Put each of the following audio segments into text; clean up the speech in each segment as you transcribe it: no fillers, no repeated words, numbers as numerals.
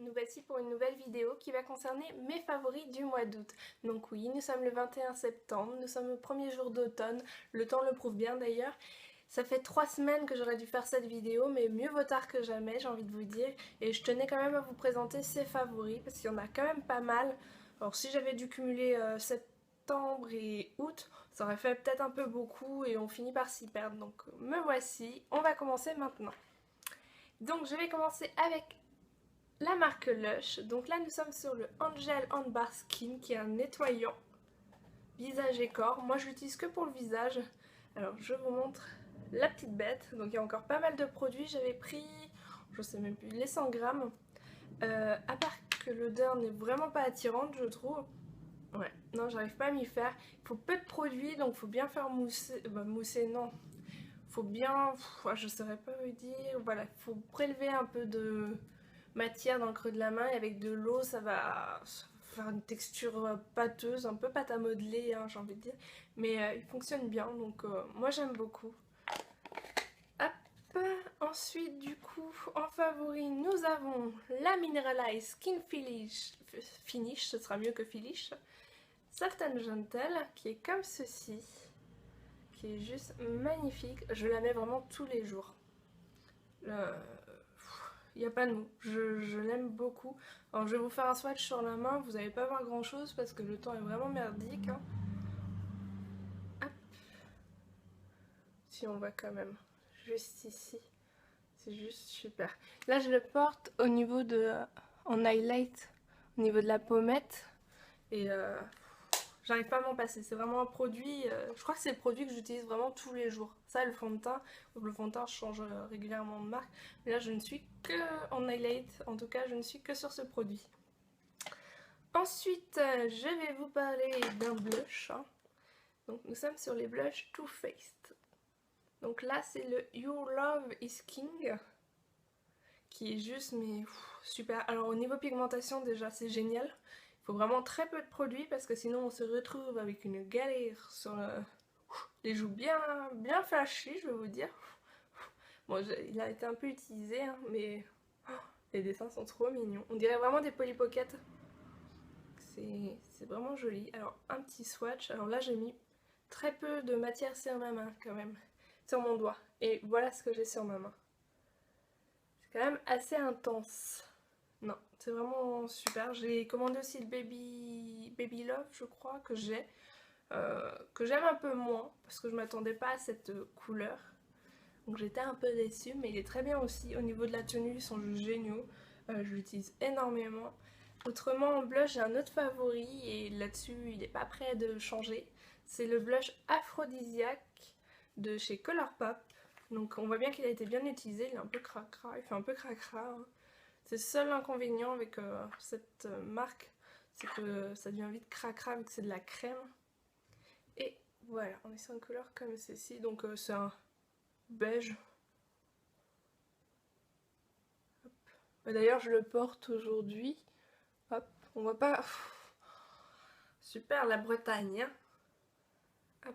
Nous voici pour une nouvelle vidéo qui va concerner mes favoris du mois d'août. Donc oui, nous sommes le 21 septembre, nous sommes au premier jour d'automne, le temps le prouve bien d'ailleurs. Ça fait 3 semaines que j'aurais dû faire cette vidéo, mais mieux vaut tard que jamais, j'ai envie de vous dire. Et je tenais quand même à vous présenter ces favoris, parce qu'il y en a quand même pas mal. Alors si j'avais dû cumuler septembre et août, ça aurait fait peut-être un peu beaucoup et on finit par s'y perdre. Donc me voici, on va commencer maintenant. Donc je vais commencer avec la marque Lush. Donc là nous sommes sur le Angel Handbar Skin qui est un nettoyant visage et corps. Moi je l'utilise que pour le visage. Alors je vous montre la petite bête. Donc il y a encore pas mal de produits. J'avais pris, je sais même plus, les 100 grammes. À part que l'odeur n'est vraiment pas attirante je trouve. Ouais, non j'arrive pas à m'y faire. Il faut peu de produits donc il faut bien faire mousser. Mousser non. Faut bien, je saurais pas vous dire. Voilà, il faut prélever un peu de matière dans le creux de la main et avec de l'eau ça va faire une texture pâteuse, un peu pâte à modeler hein, j'ai envie de dire, mais il fonctionne bien donc moi j'aime beaucoup. Hop. Ensuite du coup en favori nous avons la Mineralize Skin Finish, ce sera mieux que Finish, Soft and Gentle qui est comme ceci, qui est juste magnifique, je la mets vraiment tous les jours. Il n'y a pas de mots, je l'aime beaucoup. Alors je vais vous faire un swatch sur la main, vous n'allez pas voir grand chose parce que le temps est vraiment merdique. Hein. Hop. Si on voit quand même, juste ici, c'est juste super. Là je le porte au niveau de, en highlight, au niveau de la pommette. Et j'arrive pas à m'en passer, c'est vraiment un produit, je crois que c'est le produit que j'utilise vraiment tous les jours. Ça le fond de teint, je change régulièrement de marque, mais là je ne suis que en highlight, en tout cas je ne suis que sur ce produit. Ensuite je vais vous parler d'un blush, hein. Donc nous sommes sur les blushs Too Faced. Donc là c'est le Your Love is King, qui est juste mais super. Alors au niveau pigmentation déjà c'est génial. Il faut vraiment très peu de produits parce que sinon on se retrouve avec une galère sur les joues bien flashy, je vais vous dire. Bon, il a été un peu utilisé, hein, mais les dessins sont trop mignons. On dirait vraiment des Polly Pocket. C'est vraiment joli. Alors un petit swatch. Alors là j'ai mis très peu de matière sur ma main quand même, sur mon doigt. Et voilà ce que j'ai sur ma main. C'est quand même assez intense. Non, c'est vraiment super. J'ai commandé aussi le Baby Love, je crois, que j'aime un peu moins, parce que je m'attendais pas à cette couleur. Donc j'étais un peu déçue, mais il est très bien aussi. Au niveau de la tenue, ils sont juste géniaux. Je l'utilise énormément. Autrement, en blush, j'ai un autre favori, et là-dessus, il n'est pas prêt de changer. C'est le blush aphrodisiaque de chez Colourpop. Donc on voit bien qu'il a été bien utilisé, il est un peu cracra, il fait un peu cracra. Hein. C'est le seul inconvénient avec cette marque, c'est que ça devient vite cracra vu que c'est de la crème. Et voilà, on est sur une couleur comme ceci, donc c'est un beige. D'ailleurs je le porte aujourd'hui. Hop, on voit pas. Super la Bretagne. Hein. Hop.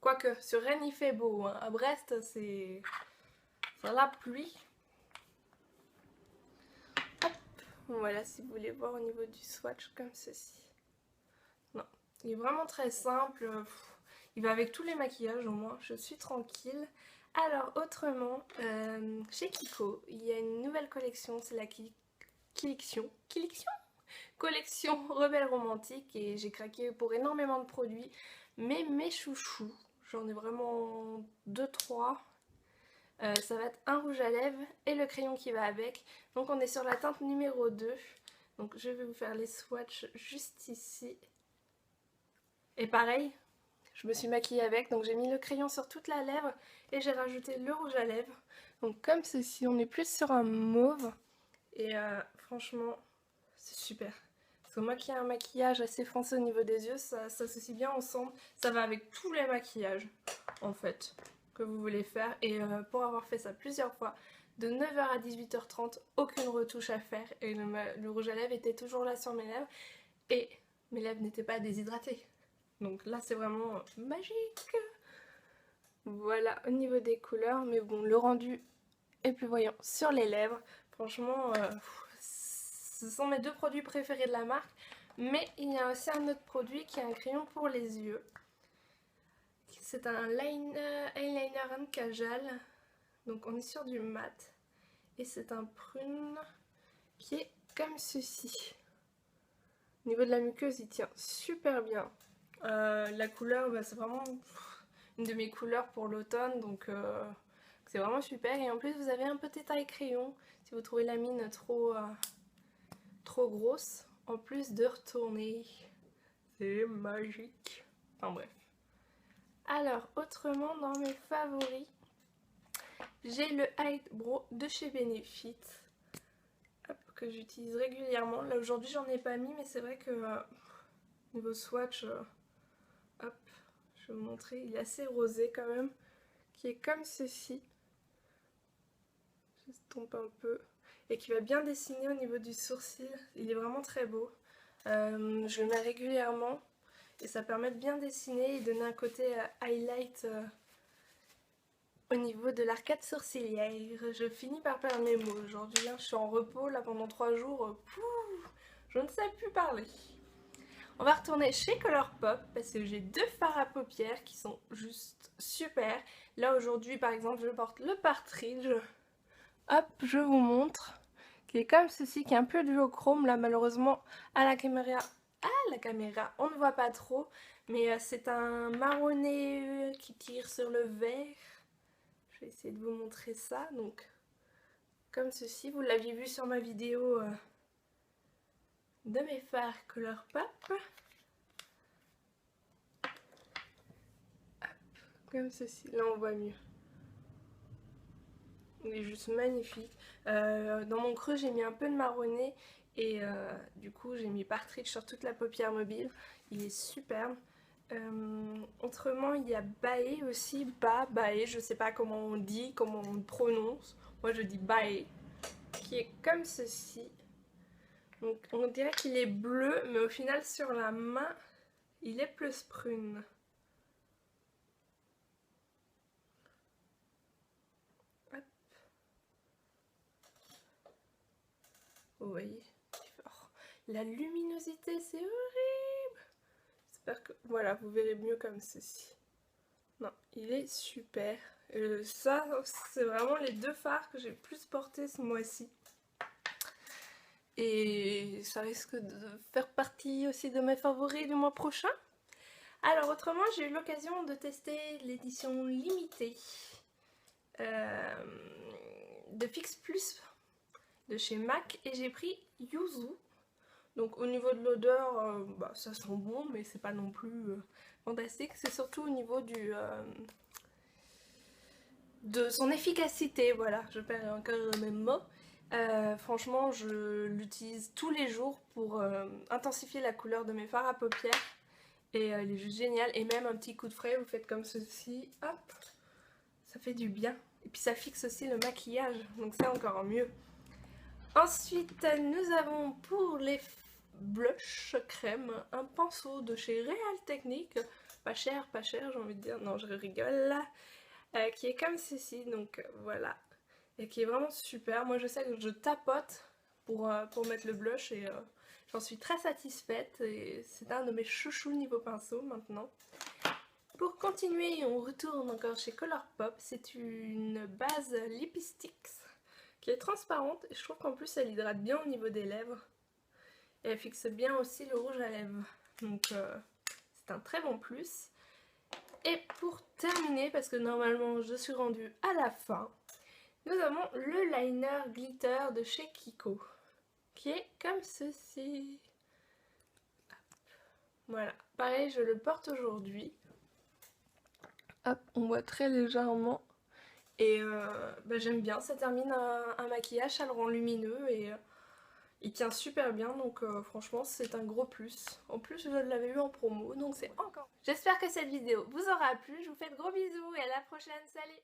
Quoique sur Rennes il fait beau, hein. À Brest c'est la pluie. Voilà, si vous voulez voir au niveau du swatch comme ceci. Non, il est vraiment très simple. Il va avec tous les maquillages au moins, je suis tranquille. Alors autrement, chez Kiko, il y a une nouvelle collection, c'est la collection Rebelle Romantique et j'ai craqué pour énormément de produits. Mais mes chouchous, j'en ai vraiment 2-3. Ça va être un rouge à lèvres et le crayon qui va avec. Donc on est sur la teinte numéro 2. Donc je vais vous faire les swatchs juste ici. Et pareil, je me suis maquillée avec. Donc j'ai mis le crayon sur toute la lèvre et j'ai rajouté le rouge à lèvres. Donc comme ceci, on est plus sur un mauve. Et franchement, c'est super. Parce que moi qui ai un maquillage assez foncé au niveau des yeux, ça s'associe bien ensemble. Ça va avec tous les maquillages en fait que vous voulez faire. Et pour avoir fait ça plusieurs fois, de 9 h à 18 h 30, aucune retouche à faire. Et le rouge à lèvres était toujours là sur mes lèvres. Et mes lèvres n'étaient pas déshydratées. Donc là c'est vraiment magique. Voilà au niveau des couleurs. Mais bon, le rendu est plus voyant sur les lèvres. Franchement, ce sont mes deux produits préférés de la marque. Mais il y a aussi un autre produit qui est un crayon pour les yeux. C'est un eyeliner en cajal. Donc on est sur du mat. Et c'est un prune qui est comme ceci. Au niveau de la muqueuse, il tient super bien. La couleur, c'est vraiment une de mes couleurs pour l'automne, donc c'est vraiment super. Et en plus, vous avez un petit taille crayon si vous trouvez la mine trop grosse. En plus de retourner, c'est magique. Enfin bref. Alors, autrement, dans mes favoris, j'ai le Eyebrow de chez Benefit. Hop, que j'utilise régulièrement. Là, aujourd'hui, j'en ai pas mis, mais c'est vrai que niveau swatch, hop, je vais vous montrer. Il est assez rosé quand même, qui est comme ceci. J'estompe un peu. Et qui va bien dessiner au niveau du sourcil. Il est vraiment très beau. Je le mets régulièrement. Et ça permet de bien dessiner et donner un côté highlight au niveau de l'arcade sourcilière. Je finis par perdre mes mots aujourd'hui. Je suis en repos là pendant 3 jours. Je ne sais plus parler. On va retourner chez Colourpop parce que j'ai deux fards à paupières qui sont juste super. Là aujourd'hui par exemple je porte le Partridge. Hop, je vous montre. Qui est comme ceci, qui est un peu duochrome là malheureusement à la caméra. On ne voit pas trop, mais c'est un marronné qui tire sur le vert. Je vais essayer de vous montrer ça. Donc, comme ceci, vous l'aviez vu sur ma vidéo de mes fards Colourpop. Comme ceci, là on voit mieux. Il est juste magnifique. Dans mon creux, j'ai mis un peu de marronné. Et du coup j'ai mis Partridge sur toute la paupière mobile. Il est superbe. Autrement il y a Bae aussi. Bae, je sais pas comment on dit, comment on prononce. Moi je dis Bae. Qui est comme ceci. Donc on dirait qu'il est bleu, mais au final sur la main il est plus prune. Hop. Vous voyez? La luminosité, c'est horrible. J'espère que... Voilà, vous verrez mieux comme ceci. Non, il est super. Ça, c'est vraiment les deux fards que j'ai le plus portés ce mois-ci. Et ça risque de faire partie aussi de mes favoris du mois prochain. Alors, autrement, j'ai eu l'occasion de tester l'édition limitée de Fix Plus de chez MAC. Et j'ai pris Yuzu. Donc au niveau de l'odeur, ça sent bon, mais c'est pas non plus fantastique. C'est surtout au niveau de son efficacité, voilà, je perds encore le même mot. Franchement, je l'utilise tous les jours pour intensifier la couleur de mes fards à paupières. Et elle est juste géniale. Et même un petit coup de frais, vous faites comme ceci, hop, ça fait du bien. Et puis ça fixe aussi le maquillage, donc c'est encore mieux. Ensuite, nous avons pour les blush crème un pinceau de chez Real Technique, pas cher j'ai envie de dire, non je rigole, qui est comme ceci, donc voilà, et qui est vraiment super. Moi je sais que je tapote pour mettre le blush et j'en suis très satisfaite et c'est un de mes chouchous niveau pinceau maintenant. Pour continuer, on retourne encore chez Colourpop, c'est une base Lipsticks qui est transparente et je trouve qu'en plus elle hydrate bien au niveau des lèvres. Et elle fixe bien aussi le rouge à lèvres. Donc c'est un très bon plus. Et pour terminer, parce que normalement je suis rendue à la fin, nous avons le liner glitter de chez Kiko. Qui est comme ceci. Voilà. Pareil, je le porte aujourd'hui. Hop, on voit très légèrement. Et j'aime bien, ça termine un maquillage, ça le rend lumineux et il tient super bien, donc franchement c'est un gros plus. En plus je l'avais eu en promo, donc c'est encore... J'espère que cette vidéo vous aura plu, je vous fais de gros bisous et à la prochaine, salut!